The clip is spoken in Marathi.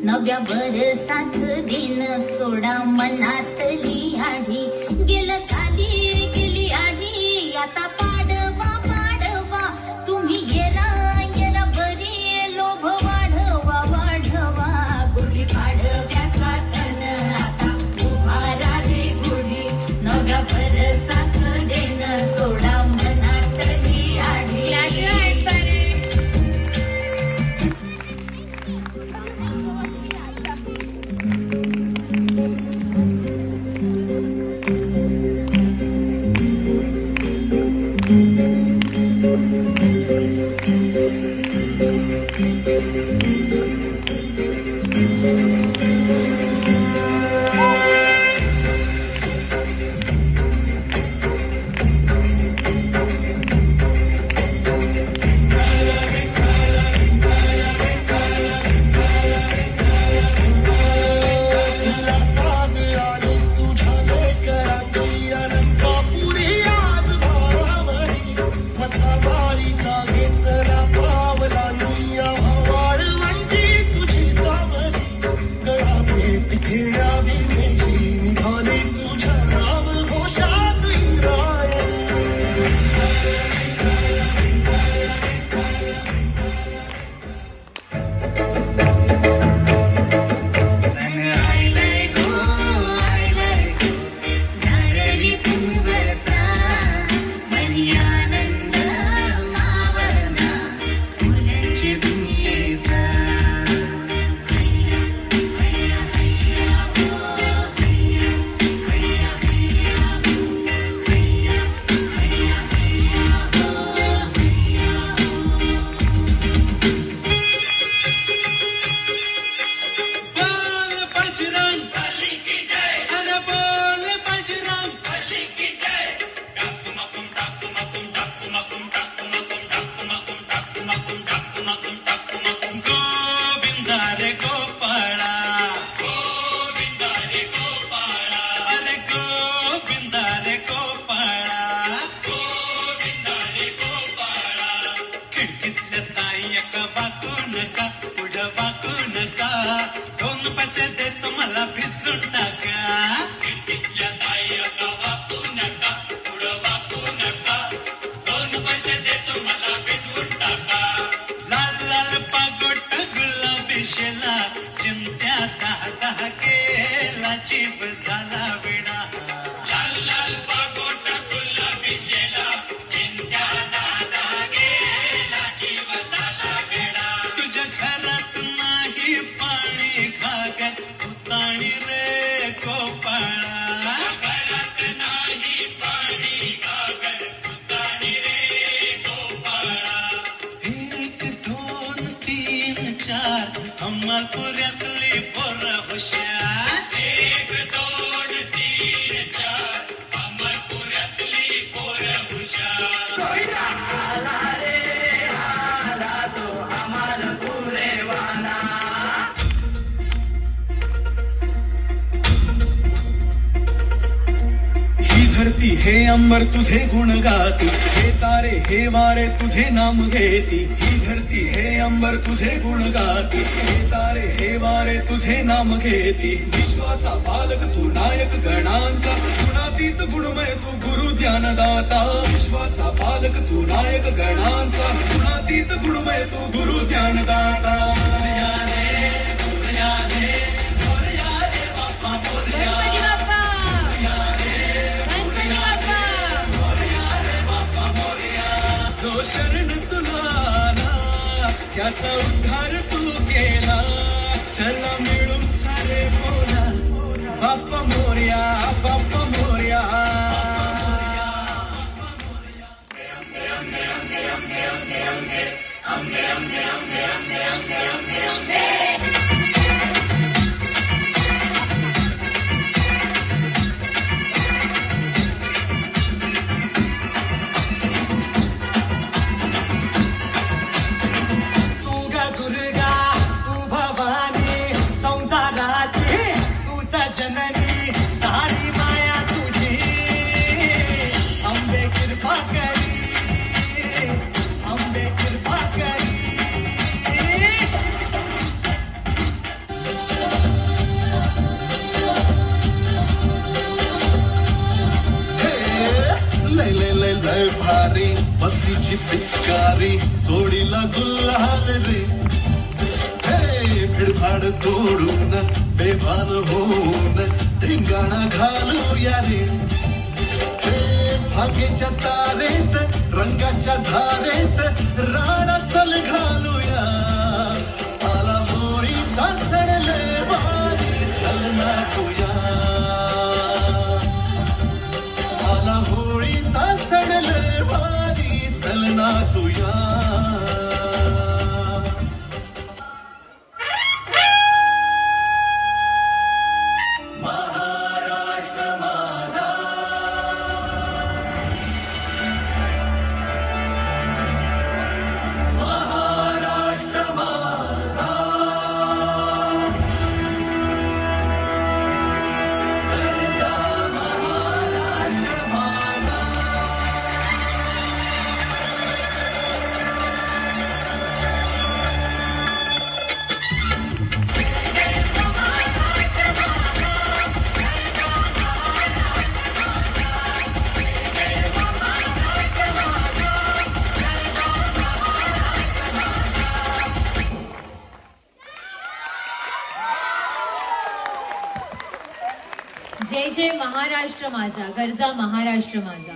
नव्या बरसाच दिन सोडा मनातली आढी गेलं साली गेली आढी आता पाडवा पाडवा तुम्ही येरा येरा बरी लोभ वाढवा वाढवा गुढी पाडव्याचा सण आता उभारा रे गुढी नव्या बरसाच दिन सोडा मनातली आढी अमरपुऱ्यातली पोरं हुशार 1 2 3 4 अमरपुऱ्यातली पोरं हुशार आला रे आला तो अमरपुरे वाला ही धरती हे अंबर तुझे गुण गाती हे तारे हे वारे तुझे नाम घेती ही धरती हे अंबर तुझे गुण गाती हे तारे हे वारे तुझे नाम घेती विश्वाचा पालक तू नायक गणांचा गुणातीत गुणमय तू गुरु ज्ञानदाता विश्वाचा पालक तू नायक गणांचा गुणातीत गुणमय तू गुरु ज्ञानदाता जो शरण तुला ना त्याचा उद्धार तू केला चला मिळून सारे बोला बाप्पा मोरया बाप्पा मोरया मस्तीची पिचकारी सोडीला गुल्हाल रे, हे फिडफाड सोडून बेभान होऊन धिंगाणा घालूया रे, हे भागेच्या तारेत रंगाच्या धारेत राणा चल घालूया, आला होळीचा सण लय भारी चल नाचूया, आला होळीचा सण लय भारी चल नाचूया. जय जय महाराष्ट्र माझा, गरजा महाराष्ट्र माझा.